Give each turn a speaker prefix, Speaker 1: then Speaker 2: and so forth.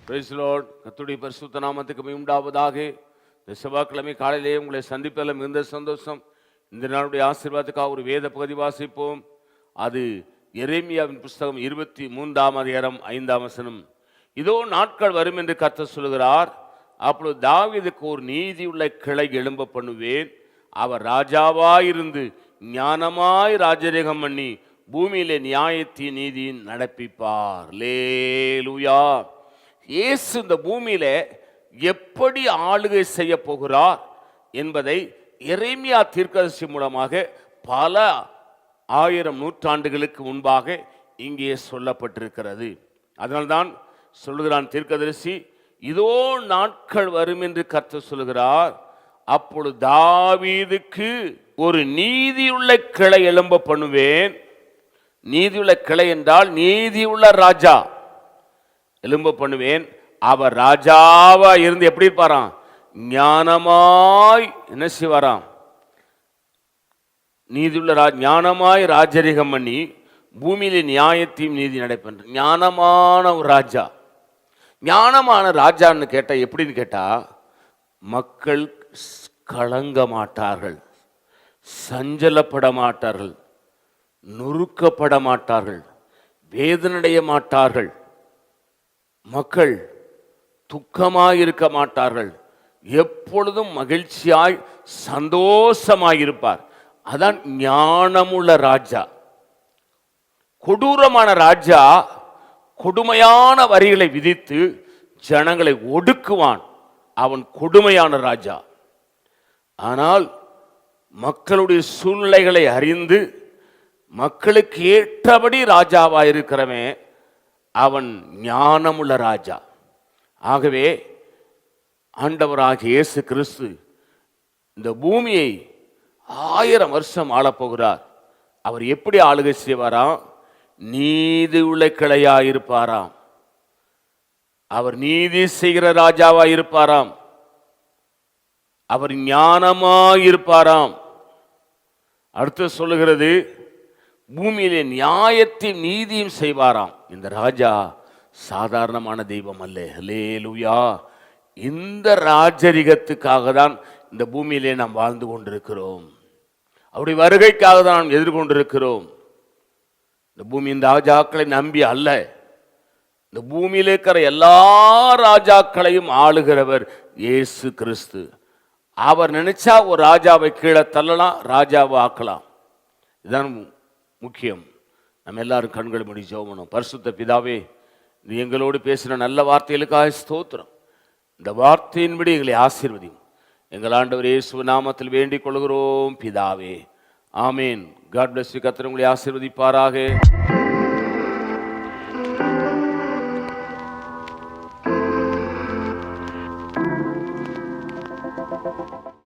Speaker 1: Praise the Lord. கர்த்தருடைய பரிசுத்த நாமத்துக்கு மகிமை உண்டாவதாக. இந்த செவ்வாய்க்கிழமை காலையிலேயே உங்களை சந்திப்பதில் மிகுந்த சந்தோஷம். இந்த நாளுடைய ஆசீர்வாதத்துக்காக ஒரு வேத பகுதி வாசிப்போம். அது எரேமியாவின் புஸ்தகம் 23ஆம் அதிகாரம் 5ஆம் வசனம். இதோ நாட்கள் வரும் என்று கர்த்தர் சொல்கிறார், அப்பொழுது தாவீதுக்கு ஒரு நீதியுள்ள கிளை எழும்ப பண்ணுவேன். அவர் ராஜாவாயிருந்து ஞானமாய் ராஜரீகம் பண்ணி பூமியிலே நியாயத்தின் நீதியின் நடப்பிப்பார். லேலூயா. இயேசு இந்த பூமியில எப்படி ஆளுகை செய்ய போகிறார் என்பதை எரேமியா தீர்க்கதரிசி மூலமாக பல ஆயிரம் நூற்றாண்டுகளுக்கு முன்பாக இங்கே சொல்லப்பட்டிருக்கிறது. அதனால்தான் சொல்லுகிறான் தீர்க்கதரிசி, இதோ நாட்கள் வரும் என்று கர்த்தர் சொல்லுகிறார், அப்பொழுது தாவீதுக்கு ஒரு நீதியுள்ள கிளை எழும்ப பண்ணுவேன். நீதியுள்ள கிளை என்றால் நீதியுள்ள ராஜா எழும்ப பண்ணுவேன். அவர் ராஜாவா இருந்து எப்படி இருப்பாராம்? ஞானமாய் என்ன செய்வாராம்? நீதியுள்ள ஞானமாய் ராஜரிகம் பண்ணி பூமியிலே நியாயத்தையும் நீதி நடைபெற்ற ஞானமான ஒரு ராஜா. ஞானமான ராஜான்னு கேட்டா எப்படின்னு கேட்டா, மக்கள் கலங்க மாட்டார்கள், சஞ்சலப்பட மாட்டார்கள், நொறுக்கப்பட மாட்டார்கள், வேதனையடைய மாட்டார்கள், மக்கள் துக்கமாயிருக்க மாட்டார்கள், எப்பொழுதும் மகிழ்ச்சியாய் சந்தோஷமாயிருப்பார். அதான் ஞானமுள்ள ராஜா. கொடூரமான ராஜா கொடுமையான வரிகளை விதித்து ஜனங்களை ஒடுக்குவான். அவன் கொடுமையான ராஜா. ஆனால் மக்களுடைய சூழ்நிலைகளை அறிந்து மக்களுக்கு ஏற்றபடி ராஜாவாயிருக்கிறவன் அவன் ஞானமுள்ள ராஜா. ஆகவே ஆண்டவராகிய இயேசு கிறிஸ்து இந்த பூமியை 1000 வருஷம் ஆளப்போகிறார். அவர் எப்படி ஆளுகை செய்வாராம்? நீதி உள்ள கிளையாயிருப்பாராம். அவர் நீதி செய்கிற ராஜாவாயிருப்பாராம். அவர் ஞானமாயிருப்பாராம். அடுத்து சொல்லுகிறது, பூமியிலே நியாயத்தையும் நீதியும் செய்வாராம். இந்த ராஜா சாதாரணமான தெய்வம் அல்ல. ஹல்லேலூயா. இந்த ராஜரிகத்துக்காக தான் இந்த பூமியிலே நாம் வாழ்ந்து கொண்டிருக்கிறோம். அவருடைய வருகைக்காக தான் நாம் எதிர்கொண்டிருக்கிறோம். இந்த பூமியின் ராஜாக்களை நம்பி அல்ல, இந்த பூமியிலே இருக்கிற எல்லா ராஜாக்களையும் ஆளுகிறவர் இயேசு கிறிஸ்து. அவர் நினைச்சா ஒரு ராஜாவை கீழே தள்ளலாம், ராஜாவை ஆக்கலாம். இதுதான் முக்கியம். நம்ம எல்லாரும் கண்களை மூடி ஜெபம் பண்ணுவோம். பரிசுத்த பிதாவே, நீ எங்களோடு பேசின நல்ல வார்த்தைகளுக்காக ஸ்தோத்திரம். இந்த வார்த்தையின்படி எங்களை ஆசீர்வதியும். எங்கள் ஆண்டவர் இயேசு நாமத்தில் வேண்டிக் கொள்கிறோம் பிதாவே, ஆமேன். God bless you. கர்த்தர் உங்களை ஆசீர்வதிப்பாராக.